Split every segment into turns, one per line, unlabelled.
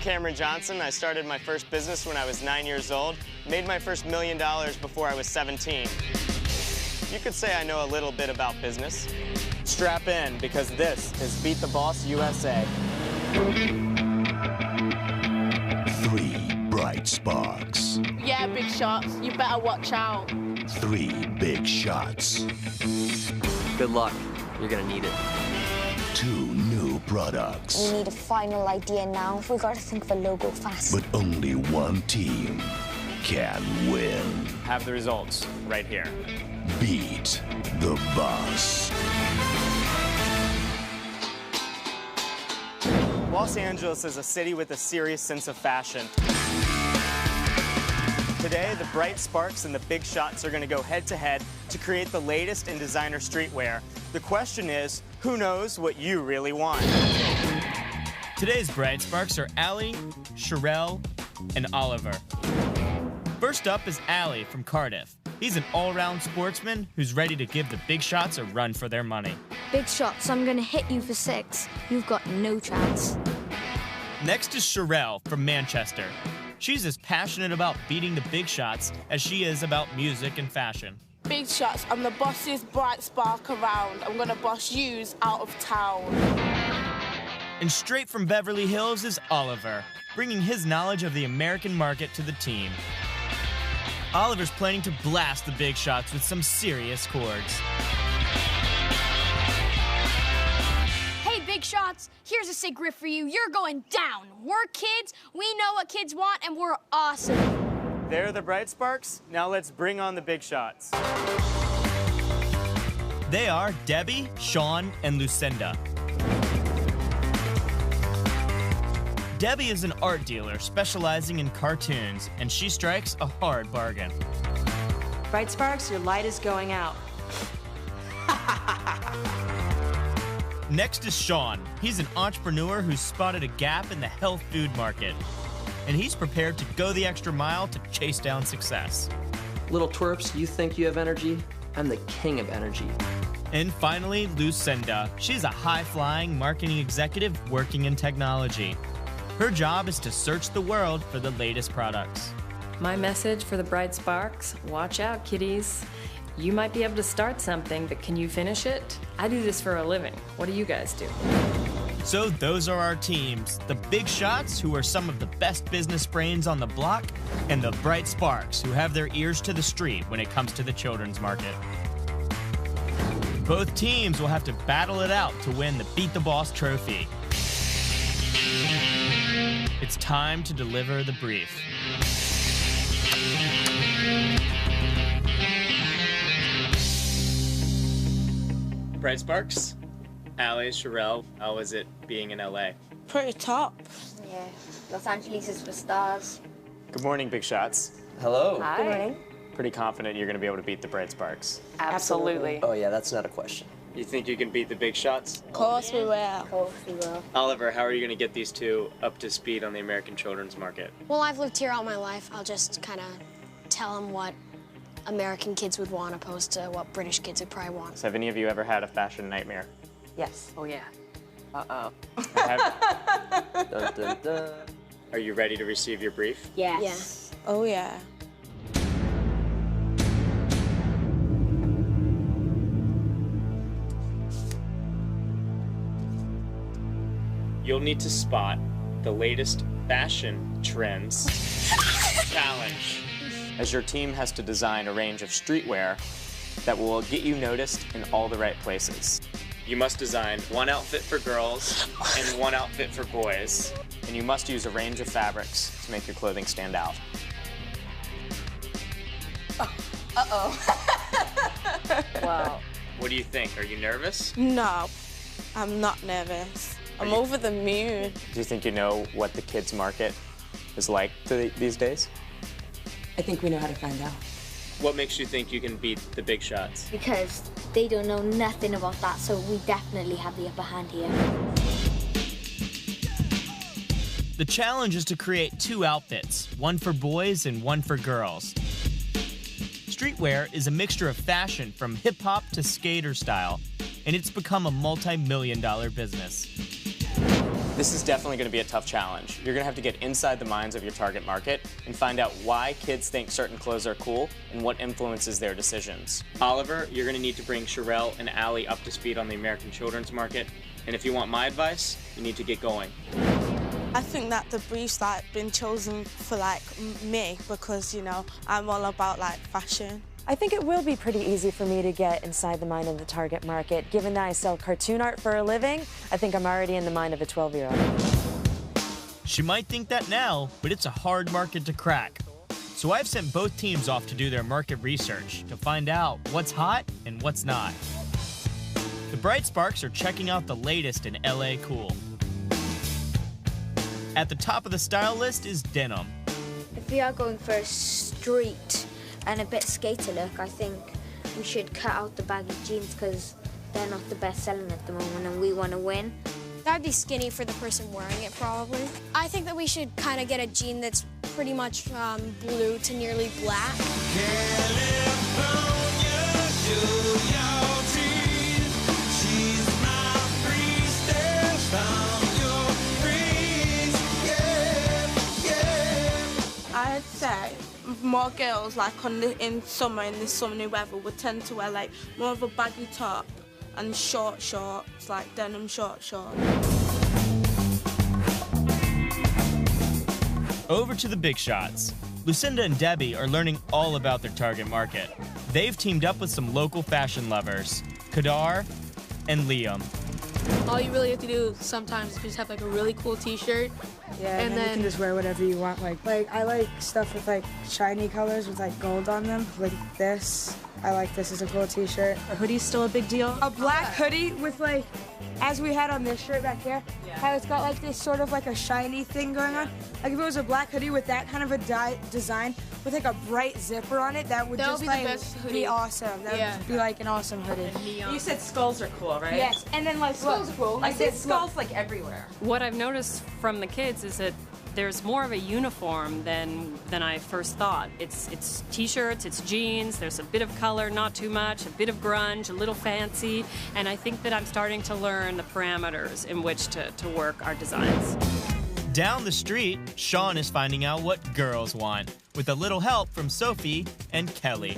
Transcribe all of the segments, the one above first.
Cameron Johnson. I started my first business when I was 9 years old. Made my first $1 million before I was 17. You could say I know a little bit about business. Strap in, because this is Beat the Boss USA.
3 bright sparks.
Yeah, big shots. You better watch out.
3 big shots.
Good luck. You're gonna need it.
2 new products.
We need a final idea now. We gotta think of a logo fast.
But only one team can win.
Have the results right here.
Beat the Boss.
Los Angeles is a city with a serious sense of fashion. Today, the bright sparks and the big shots are going to go head-to-head to create the latest in designer streetwear. The question is, who knows what you really want?
Today's bright sparks are Allie, Cherelle, and Oliver. First up is Allie from Cardiff. He's an all-round sportsman who's ready to give the big shots a run for their money.
Big shots, I'm gonna hit you for 6. You've got no chance.
Next is Cherelle from Manchester. She's as passionate about beating the big shots as she is about music and fashion.
Big shots. I'm the bossiest bright spark around. I'm gonna boss yous out of town.
And straight from Beverly Hills is Oliver, bringing his knowledge of the American market to the team. Oliver's planning to blast the big shots with some serious chords.
Hey, big shots, here's a sick riff for you. You're going down. We're kids, we know what kids want, and we're awesome.
There are the bright sparks. Now let's bring on the big shots.
They are Debbie, Sean, and Lucinda. Debbie is an art dealer specializing in cartoons, and she strikes a hard bargain.
Bright sparks, your light is going out.
Next is Sean. He's an entrepreneur who's spotted a gap in the health food market, and he's prepared to go the extra mile to chase down success.
Little twerps, you think you have energy? I'm the king of energy.
And finally, Lucinda. She's a high-flying marketing executive working in technology. Her job is to search the world for the latest products.
My message for the bright sparks, watch out, kiddies. You might be able to start something, but can you finish it? I do this for a living. What do you guys do?
So those are our teams. The big shots, who are some of the best business brains on the block, and the bright sparks, who have their ears to the street when it comes to the children's market. Both teams will have to battle it out to win the Beat the Boss trophy. It's time to deliver the brief.
Bright sparks. Allie, Cherelle, how was it being in LA?
Pretty top.
Yeah, Los Angeles is for stars.
Good morning, big shots.
Hello.
Hi.
Good morning.
Pretty confident you're going to be able to beat the bright sparks.
Absolutely.
Oh yeah, that's not a question.
You think you can beat the big shots?
Of course we will.
Of course we will.
Oliver, how are you going to get these two up to speed on the American children's market?
Well, I've lived here all my life. I'll just kind of tell them what American kids would want opposed to what British kids would probably want.
So have any of you ever had a fashion nightmare?
Yes. Oh, yeah. Uh-oh.
Dun, dun, dun.
Are you ready to receive your brief?
Yes.
Oh, yeah.
You'll need to spot the latest fashion trends challenge, as your team has to design a range of streetwear that will get you noticed in all the right places. You must design one outfit for girls and one outfit for boys, and you must use a range of fabrics to make your clothing stand out.
Wow.
What do you think? Are you nervous?
No, I'm not nervous. I'm over the moon.
Do you think you know what the kids' market is like these days?
I think we know how to find out.
What makes you think you can beat the big shots?
Because they don't know nothing about that, so we definitely have the upper hand here.
The challenge is to create 2 outfits, one for boys and one for girls. Streetwear is a mixture of fashion from hip-hop to skater style, and it's become a multi-million-dollar business.
This is definitely going to be a tough challenge. You're going to have to get inside the minds of your target market and find out why kids think certain clothes are cool and what influences their decisions. Oliver, you're going to need to bring Cherelle and Allie up to speed on the American children's market. And if you want my advice, you need to get going.
I think that the brief's like been chosen for like me because, you know, I'm all about like fashion.
I think it will be pretty easy for me to get inside the mind of the target market. Given that I sell cartoon art for a living, I think I'm already in the mind of a 12-year-old.
She might think that now, but it's a hard market to crack. So I've sent both teams off to do their market research to find out what's hot and what's not. The Bright Sparks are checking out the latest in LA cool. At the top of the style list is denim.
If we are going for a street and a bit skater look, I think we should cut out the baggy jeans because they're not the best selling at the moment and we want to win.
That'd be skinny for the person wearing it, probably. I think that we should kind of get a jean that's pretty much blue to nearly black.
I'd say more girls like in summer, in this summery weather, would tend to wear like more of a baggy top and short shorts, like denim short shorts.
Over to the big shots. Lucinda and Debbie are learning all about their target market. They've teamed up with some local fashion lovers, Kadar and Liam.
All you really have to do sometimes is just have like a really cool t-shirt.
Yeah, and then you can just wear whatever you want. Like I like stuff with like shiny colors with like gold on them, like this. I like this as a cool t-shirt.
A hoodie's still a big deal.
A black hoodie with like, as we had on this shirt back here, how it's got like this sort of like a shiny thing going on. Like if it was a black hoodie with that kind of a design with like a bright zipper on it, that would just
be
like
the best hoodie.
be awesome. That would be like an awesome hoodie.
You said skulls are cool, right?
Yes, and then like
Skulls are cool. I see skulls like everywhere.
What I've noticed from the kids is that there's more of a uniform than I first thought. It's t-shirts, it's jeans, there's a bit of color, not too much, a bit of grunge, a little fancy, and I think that I'm starting to learn the parameters in which to work our designs.
Down the street, Sean is finding out what girls want, with a little help from Sophie and Kelly.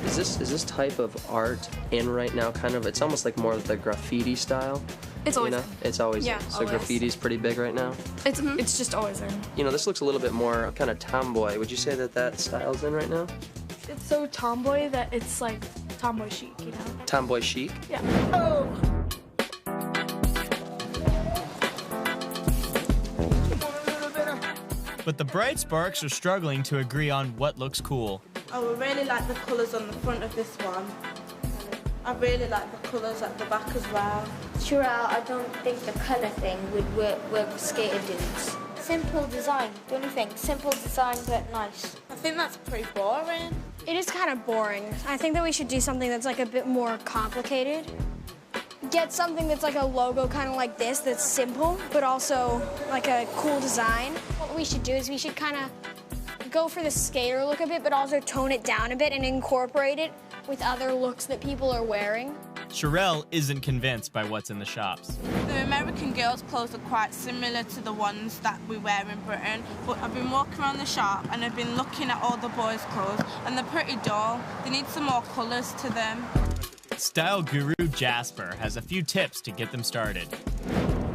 Is this type of art in right now? Kind of, it's almost like more of the graffiti style.
It's always
in. It's always
yeah,
in. So
always.
graffiti's pretty big right now.
It's just always in.
You know, this looks a little bit more kind of tomboy. Would you say that style's in right now?
It's so tomboy that it's like tomboy chic, you know?
Tomboy chic?
Yeah.
Oh!
But the Bright Sparks are struggling to agree on what looks cool.
I would really like the colours on the front of this one. I really like the colours at the back as well.
Cherelle, I don't think the colour thing would work with skater dudes. Simple design, don't you think? Simple design but nice.
I think that's pretty boring.
It is kind of boring. I think that we should do something that's like a bit more complicated. Get something that's like a logo kind of like this, that's simple, but also like a cool design. What we should do is we should kind of go for the skater look a bit, but also tone it down a bit and incorporate it with other looks that people are wearing.
Cherelle isn't convinced by what's in the shops.
The American girls' clothes are quite similar to the ones that we wear in Britain, but I've been walking around the shop and I've been looking at all the boys' clothes and they're pretty dull. They need some more colours to them.
Style guru Jasper has a few tips to get them started.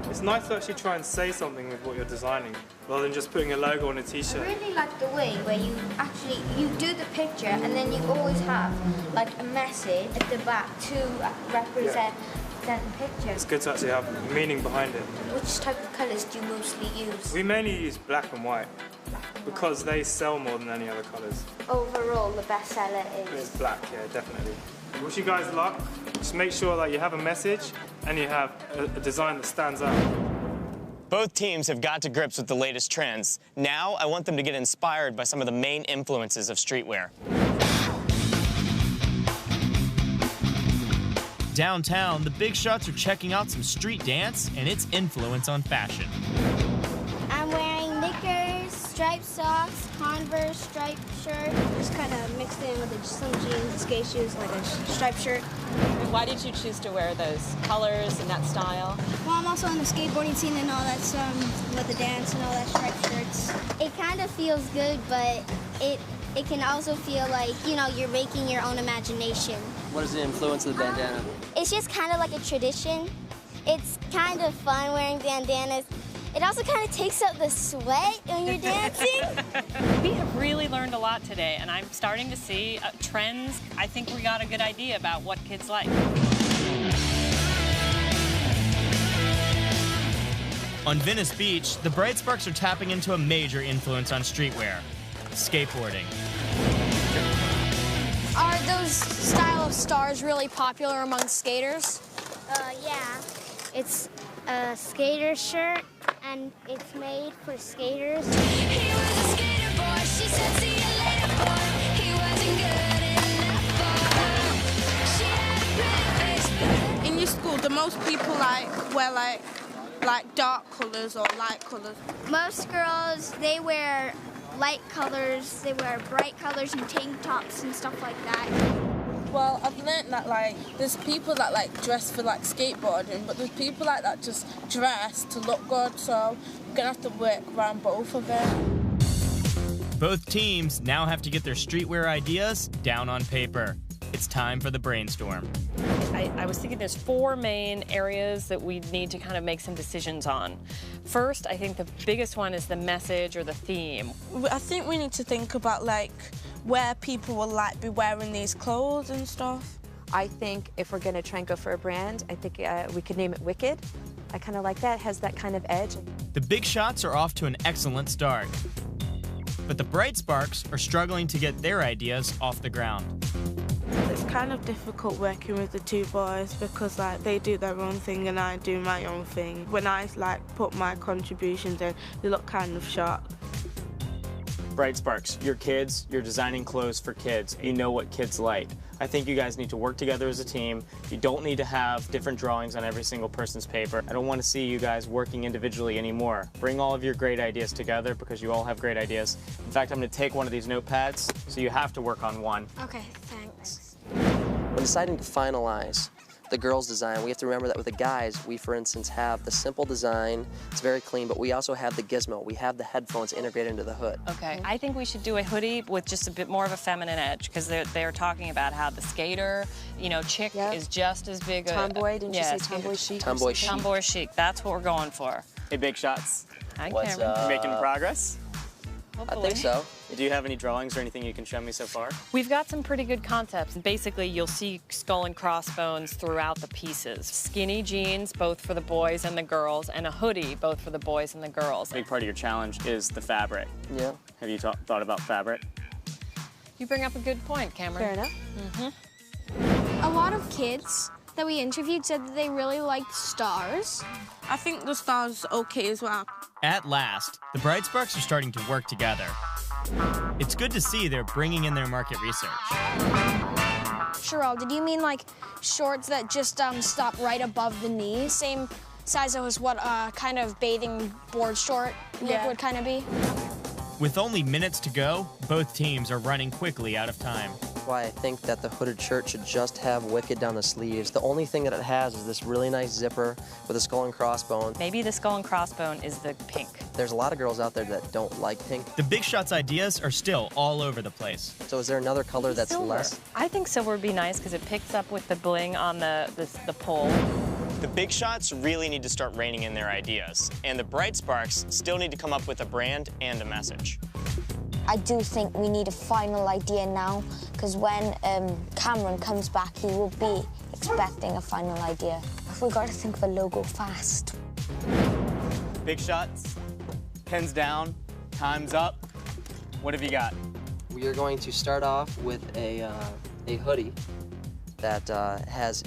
It's nice to actually try and say something with what you're designing, rather than just putting a logo on a t-shirt.
I really like the way where you do the picture and then you always have like a message at the back to represent the picture.
It's good to actually have meaning behind it.
Which type of colours do you mostly use?
We mainly use black and white because they sell more than any other colours.
Overall, the best seller
It's
is
black, yeah, definitely. Wish you guys luck. Just make sure that you have a message and you have a design that stands out.
Both teams have got to grips with the latest trends. Now, I want them to get inspired by some of the main influences of streetwear.
Downtown, the big shots are checking out some street dance and its influence on fashion.
I'm wearing knickers, striped socks, Converse, striped shirt.
Just kind of mixed in with some jeans, skate shoes, like a striped shirt.
Why did you choose to wear those colors and that style?
Well, I'm also in the skateboarding scene and all that, with the dance and all that striped shirts. It kind of feels good, but it can also feel like, you know, you're making your own imagination.
What is the influence of the bandana?
It's just kind of like a tradition. It's kind of fun wearing bandanas. It also kind of takes up the sweat when you're dancing.
We have really learned a lot today, and I'm starting to see trends. I think we got a good idea about what kids like.
On Venice Beach, the Bright Sparks are tapping into a major influence on streetwear: skateboarding.
Are those style of stars really popular among skaters?
Yeah. It's a skater shirt, and it's made for skaters.
He was a skater boy, she said see you later boy. He wasn't good enough for her. She had a pretty face.
In your school, do most people wear like dark colours or light colours?
Most girls, they wear light colors, they wear bright colors and tank tops and stuff like that.
Well, I've learnt that there's people that dress for skateboarding, but there's people that just dress to look good, so we're gonna have to work around both of them.
Both teams now have to get their streetwear ideas down on paper. It's time for the brainstorm.
I was thinking there's 4 main areas that we need to kind of make some decisions on. First, I think the biggest one is the message or the theme.
I think we need to think about where people will be wearing these clothes and stuff.
I think if we're going to try and go for a brand, I think we could name it Wicked. I kind of like that. It has that kind of edge.
The Big Shots are off to an excellent start. But the Bright Sparks are struggling to get their ideas off the ground.
It's kind of difficult working with the two boys because they do their own thing and I do my own thing. When I put my contributions in, they look kind of shocked.
Bright Sparks, you're kids, you're designing clothes for kids. You know what kids like. I think you guys need to work together as a team. You don't need to have different drawings on every single person's paper. I don't want to see you guys working individually anymore. Bring all of your great ideas together because you all have great ideas. In fact, I'm going to take one of these notepads, so you have to work on one.
Okay, thanks.
When deciding to finalize the girls' design, we have to remember that with the guys, we, for instance, have the simple design. It's very clean, but we also have the gizmo. We have the headphones integrated into the hood.
Okay, I think we should do a hoodie with just a bit more of a feminine edge because they're talking about how the skater, chick is just as big a...
Tomboy, didn't you say tomboy chic?
Tomboy chic.
Tomboy chic, that's what we're going for.
Hey, Big Shots.
Hi,
What's
Cameron.
up?
You making progress?
I think so.
Do you have any drawings or anything you can show me so far?
We've got some pretty good concepts. Basically, you'll see skull and crossbones throughout the pieces. Skinny jeans, both for the boys and the girls, and a hoodie, both for the boys and the girls.
A big part of your challenge is the fabric.
Yeah.
Have you thought about fabric?
You bring up a good point, Cameron.
Fair enough.
A lot of kids that we interviewed said that they really liked stars.
I think the stars okay as well.
At last, the Bright Sparks are starting to work together. It's good to see they're bringing in their market research.
Cherelle, did you mean shorts that just stop right above the knees? Same size as what kind of bathing board short look would kind of be?
With only minutes to go, both teams are running quickly out of time.
Why I think that the hooded shirt should just have Wicked down the sleeves. The only thing that it has is this really nice zipper with a skull and crossbone.
Maybe the skull and crossbone is the pink.
There's a lot of girls out there that don't like pink.
The Big Shots ideas are still all over the place.
So is there another color that's
Silver.
less?
I think silver would be nice because it picks up with the bling on the pole.
The Big Shots really need to start reining in their ideas, and the Bright Sparks still need to come up with a brand and a message.
I do think we need a final idea now, because when Cameron comes back, he will be expecting a final idea. We've got to think of a logo fast.
Big Shots, pens down, time's up. What have you got?
We are going to start off with a hoodie that has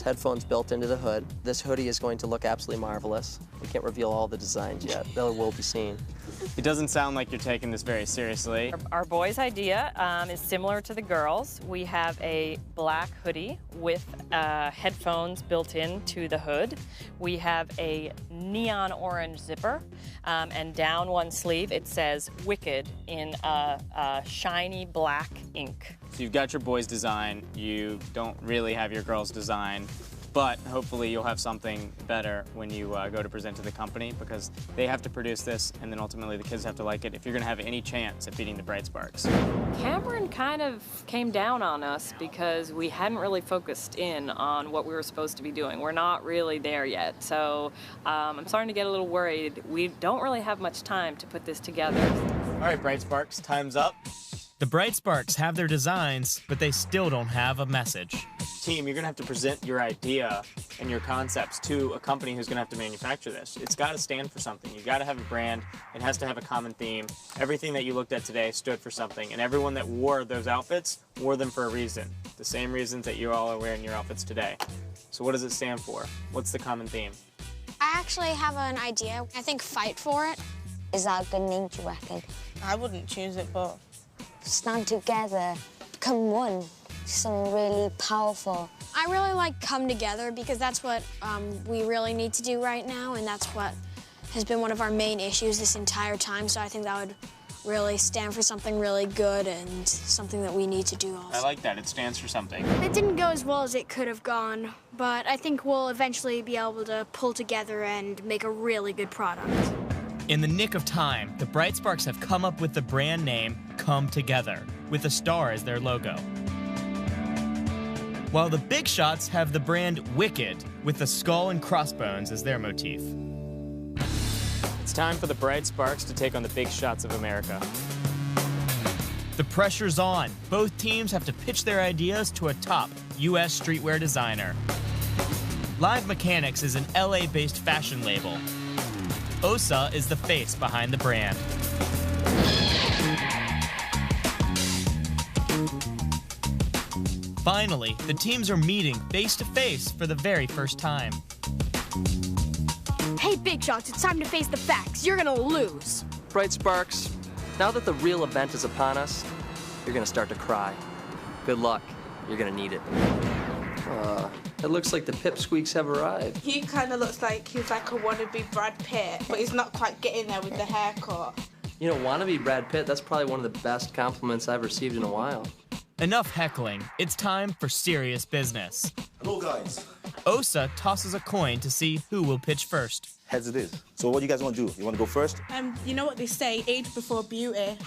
headphones built into the hood. This hoodie is going to look absolutely marvelous. We can't reveal all the designs yet. They will be seen.
It doesn't sound like you're taking this very seriously.
Our boys' idea is similar to the girls. We have a black hoodie with headphones built into the hood. We have a neon orange zipper, and down one sleeve it says Wicked in a shiny black ink.
So you've got your boys' design, you don't really have your girls' design, but hopefully you'll have something better when you go to present to the company, because they have to produce this and then ultimately the kids have to like it if you're gonna have any chance at beating the Bright Sparks.
Cameron kind of came down on us because we hadn't really focused in on what we were supposed to be doing. We're not really there yet, so I'm starting to get a little worried. We don't really have much time to put this together.
All right, Bright Sparks, time's up.
The Bright Sparks have their designs, but they still don't have a message.
Team, you're gonna have to present your idea and your concepts to a company who's gonna have to manufacture this. It's gotta stand for something. You gotta have a brand. It has to have a common theme. Everything that you looked at today stood for something, and everyone that wore those outfits wore them for a reason. The same reasons that you all are wearing your outfits today. So what does it stand for? What's the common theme?
I actually have an idea. I think fight for it.
Is that a good name, do you reckon?
I wouldn't choose it, but
Stand together, become one. Something really powerful.
I really like come together because that's what we really need to do right now, and that's what has been one of our main issues this entire time. So I think that would really stand for something really good and something that we need to do also.
I like that. It stands for something.
It didn't go as well as it could have gone, but I think we'll eventually be able to pull together and make a really good product.
In the nick of time, the Bright Sparks have come up with the brand name Come Together, with a star as their logo. While the Big Shots have the brand Wicked, with the skull and crossbones as their motif.
It's time for the Bright Sparks to take on the Big Shots of America.
The pressure's on. Both teams have to pitch their ideas to a top U.S. streetwear designer. Live Mechanics is an LA-based fashion label. OSA is the face behind the brand. Finally, the teams are meeting face-to-face for the very first time.
Hey, Big Shots, it's time to face the facts. You're gonna lose.
Bright Sparks, now that the real event is upon us, you're gonna start to cry. Good luck. You're gonna need it. It looks like the Pipsqueaks have arrived.
he kind of looks like he's like a wannabe Brad Pitt, but he's not quite getting there with the haircut.
You know, wannabe Brad Pitt, that's probably one of the best compliments I've received in a while.
Enough heckling. It's time for serious business.
Hello, guys.
OSA tosses a coin to see who will pitch first.
Heads it is. So what do you guys want to do? You want to go first?
You know what they say, age before beauty.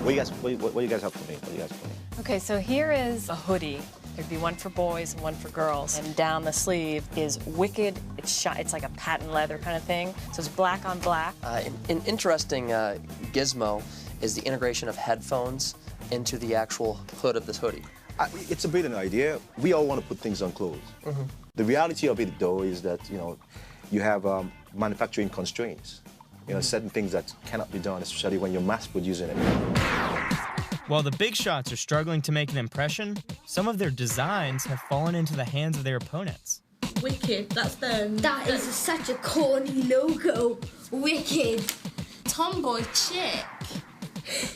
What do you guys have for me? What do you guys have for me?
Okay, so here is a hoodie. There'd be one for boys and one for girls. And down the sleeve is Wicked. It's like a patent leather kind of thing. So it's black on black.
An interesting gizmo is the integration of headphones into the actual hood of this hoodie.
It's a brilliant idea. We all want to put things on clothes. The reality of it, though, is that, you know, you have manufacturing constraints. You know, certain things that cannot be done, especially when you're mass producing it.
While the Big Shots are struggling to make an impression, some of their designs have fallen into the hands of their opponents.
Wicked, that's them.
That is such a corny logo. Wicked.
Tomboy chick.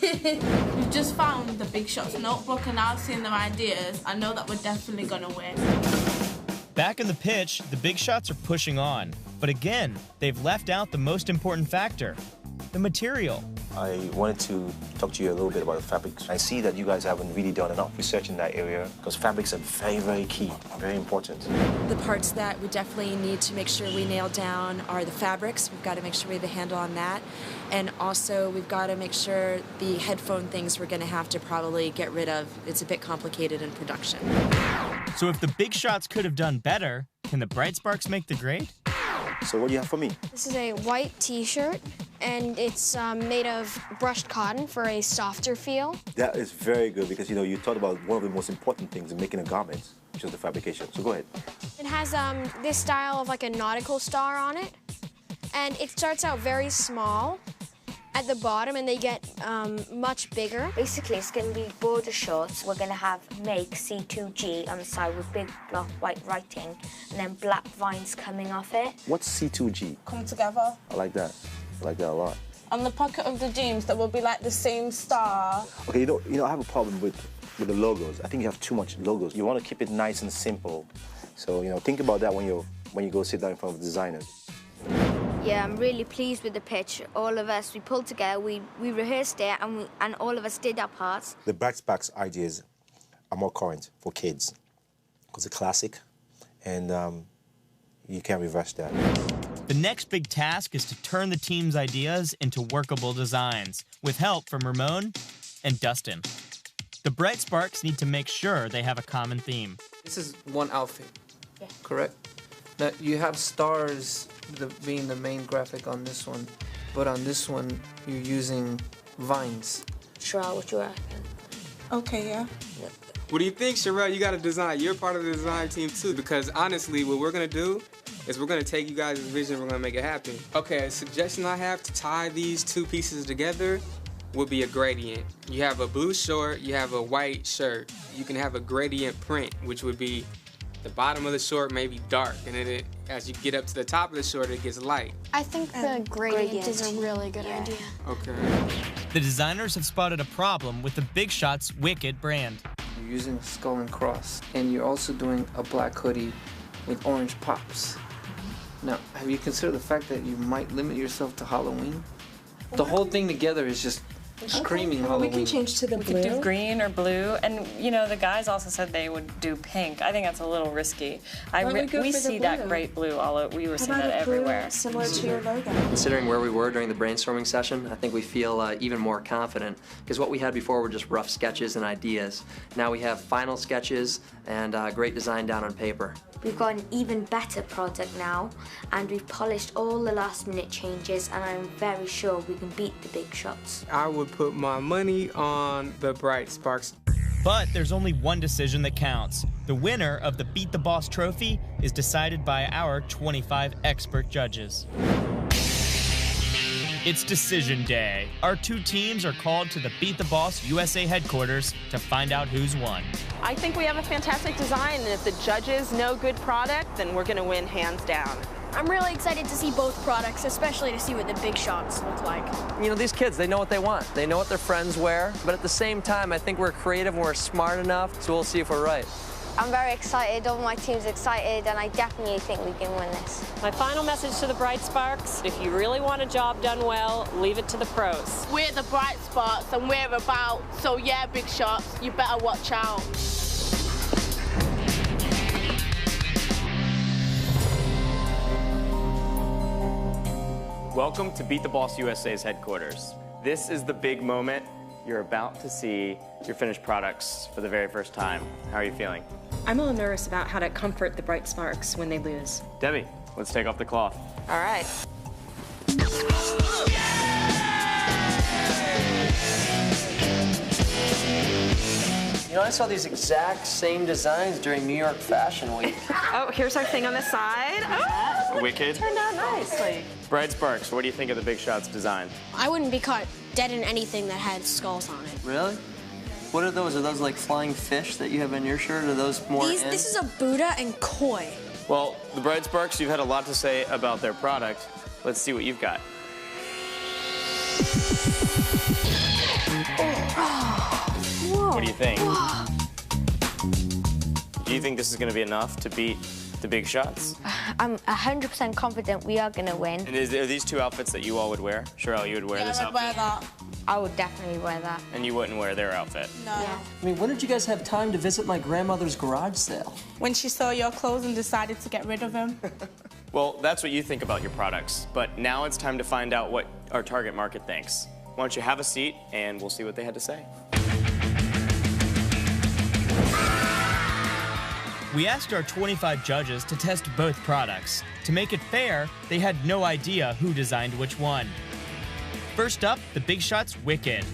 We've just found the Big Shots notebook and now seeing their ideas, I know that we're definitely gonna win.
Back in the pitch, the Big Shots are pushing on. But again, they've left out the most important factor, the material.
I wanted to talk to you a little bit about the fabrics. I see that you guys haven't really done enough research in that area because fabrics are very, very key, very important.
The parts that we definitely need to make sure we nail down are the fabrics. We've got to make sure we have a handle on that. And also, we've got to make sure the headphone things we're going to have to probably get rid of. It's a bit complicated in production.
So if the Big Shots could have done better, can the Bright Sparks make the grade?
So what do you have for me?
This is a white t-shirt, and it's made of brushed cotton for a softer feel.
That is very good because, you know, you talked about one of the most important things in making a garment, which is the fabrication. So go ahead.
It has this style of like a nautical star on it, and it starts out very small at the bottom, and they get much bigger.
Basically, it's going to be border shorts. We're going to have make C2G on the side with big block white writing, and then black vines coming off it.
What's C2G?
Come together.
I like that. I like that a lot.
on the pocket of the jeans that will be like the same star.
Okay, you know, I have a problem with the logos. I think you have too much logos. You want to keep it nice and simple. So, you know, think about that when you go sit down in front of the designers.
Yeah, I'm really pleased with the pitch. All of us, we pulled together, we rehearsed it, and all of us did our parts.
The Bright Sparks ideas are more current for kids because it's a classic, and you can't reverse that.
The next big task is to turn the team's ideas into workable designs, with help from Ramon and Dustin. The Bright Sparks need to make sure they have a common theme.
This is one outfit, correct? Now, you have stars being the main graphic on this one, but on this one, you're using vines.
Cherelle, what you reckon?
Okay, yeah.
What do you think, Cherelle? You got to design. You're part of the design team, too, because honestly, what we're going to do is we're going to take you guys' vision, we're going to make it happen. Okay, a suggestion I have to tie these two pieces together would be a gradient. You have a blue short, you have a white shirt. You can have a gradient print, which would be the bottom of the short may be dark, and then as you get up to the top of the short, it gets light.
I think the gradient is a really good idea.
Okay.
The designers have spotted a problem with the Big Shots Wicked brand.
You're using a skull and cross, and you're also doing a black hoodie with orange pops. Now, have you considered the fact that you might limit yourself to Halloween? The whole thing together is just screaming Halloween.
We can change to the blue.
We could do green or blue, and you know the guys also said they would do pink. I think that's a little risky. We see that great blue we were seeing that everywhere.
Similar to your logo.
Considering where we were during the brainstorming session, I think we feel even more confident because what we had before were just rough sketches and ideas. Now we have final sketches and great design down on paper.
We've got an even better product now, and we've polished all the last-minute changes, and I'm very sure we can beat the Big Shots.
I would put my money on the Bright Sparks.
But there's only one decision that counts. The winner of the Beat the Boss trophy is decided by our 25 expert judges. It's decision day. Our two teams are called to the Beat the Boss USA headquarters to find out who's won.
I think we have a fantastic design, and if the judges know good product, then we're going to win hands down.
I'm really excited to see both products, especially to see what the Big Shots look like.
You know, these kids, they know what they want. They know what their friends wear, but at the same time, I think we're creative and we're smart enough, so we'll see if we're right.
I'm very excited, all my team's excited, and I definitely think we can win this.
My final message to the Bright Sparks, if you really want a job done well, leave it to the pros.
We're the Bright Sparks, and we're about, so yeah, Big Shots, you better watch out.
Welcome to Beat the Boss USA's headquarters. This is the big moment. You're about to see your finished products for the very first time. How are you feeling?
I'm a little nervous about how to comfort the Bright Sparks when they lose.
Debbie, let's take off the cloth.
All right.
You know, I saw these exact same designs during New York Fashion Week.
Oh, here's our thing on the side. Oh,
Wicked.
turned out nicely.
Bright Sparks, what do you think of the Big Shots design?
I wouldn't be caught dead in anything that had skulls on it.
Really? What are those? Are those like flying fish that you have in your shirt? Are those more
This is a Buddha and koi.
Well, the Bright Sparks, you've had a lot to say about their product. Let's see what you've got.
Whoa.
What do you think? Do you think this is going to be enough to beat the Big Shots?
I'm 100% confident we are going to win.
And are these two outfits that you all would wear? Cherelle, you would wear this
I'd
outfit?
wear that.
I would definitely wear that.
And you wouldn't wear their outfit?
No.
I mean, when did you guys have time to visit my grandmother's garage sale?
When she saw your clothes and decided to get rid of them.
Well, that's what you think about your products. But now it's time to find out what our target market thinks. Why don't you have a seat, and we'll see what they had to say.
We asked our 25 judges to test both products. To make it fair, they had no idea who designed which one. First up, the Big Shots Wicked.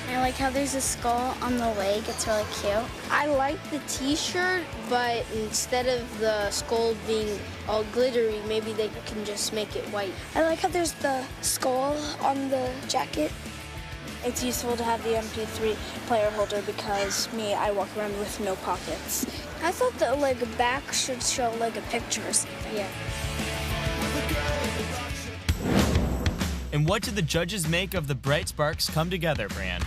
I like how there's a skull on the leg. It's really cute. I like the t-shirt, but instead of the skull being all glittery, maybe they can just make it white.
I like how there's the skull on the jacket. It's useful to have the MP3 player holder because I walk around with no pockets. I thought that like a back should show like a picture or something. Yeah.
And what did the judges make of the Bright Sparks Come Together brand?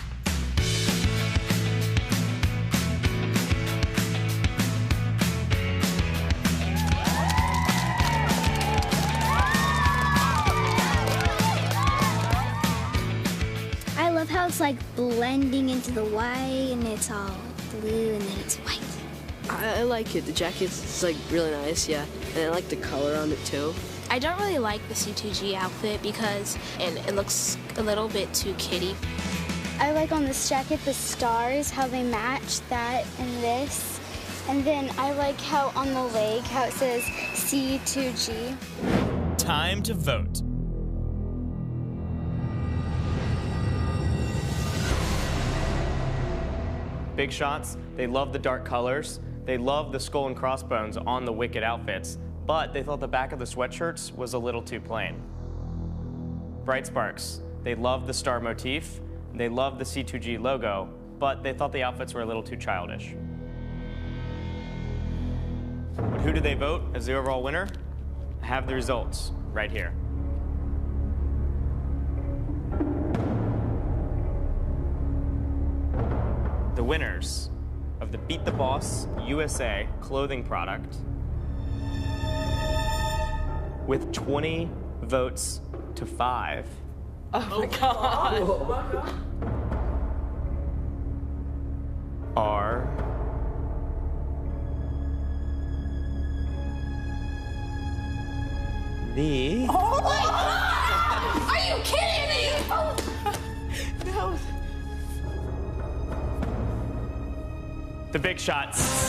I love how it's like blending into the white and it's all blue and then it's white.
I like it. The jacket's like really nice, yeah. And I like the color on it too.
I don't really like the C2G outfit because it looks a little bit too kiddie.
I like on this jacket the stars, how they match that and this. And then I like how on the leg, how it says C2G.
Time to vote.
Big shots, they love the dark colors. They love the skull and crossbones on the Wicked outfits, but they thought the back of the sweatshirts was a little too plain. Bright Sparks, they love the star motif. They love the C2G logo, but they thought the outfits were a little too childish. But who did they vote as the overall winner? I have the results right here. The winners of the Beat the Boss USA clothing product with 20 votes to 5.
Oh my God.
Are the...
Oh my God! Are you kidding me? Oh. No.
The Big Shots.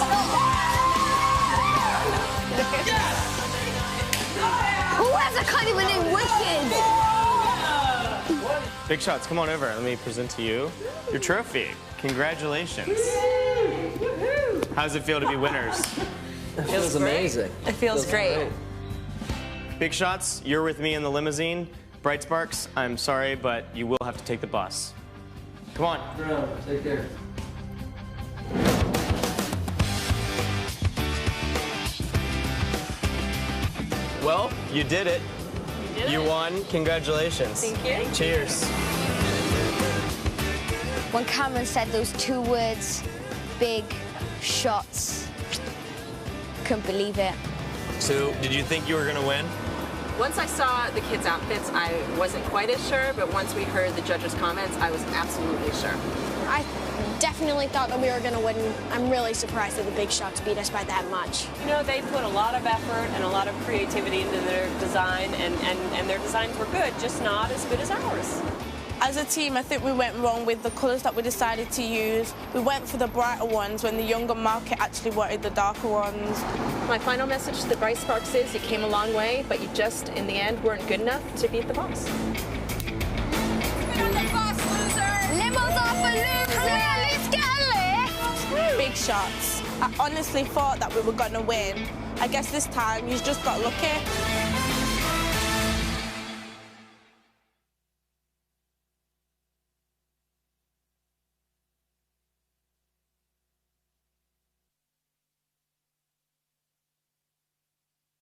Who has a country named Wicked?
Big Shots, come on over. Let me present to you your trophy. Congratulations. How does it feel to be winners?
It feels amazing.
It feels great.
Big Shots, you're with me in the limousine. Bright Sparks, I'm sorry, but you will have to take the bus. Come on.
No, take care.
Well, you did it. You won. Congratulations.
Thank you.
Cheers.
When Cameron said those 2 words, big shots, couldn't believe it.
So, did you think you were going to win?
Once I saw the kids' outfits, I wasn't quite as sure, but once we heard the judges' comments, I was absolutely sure.
I definitely thought that we were going to win. I'm really surprised that the Big Shots beat us by that much.
You know, they put a lot of effort and a lot of creativity into their design, and their designs were good, just not as good as ours.
As a team, I think we went wrong with the colours that we decided to use. We went for the brighter ones when the younger market actually wanted the darker ones.
My final message to the Bright Sparks is you came a long way, but you just, in the end, weren't good enough to beat the boss.
Limos off for losers! Let's get a lift!
Big Shots. I honestly thought that we were going to win. I guess this time you just got lucky.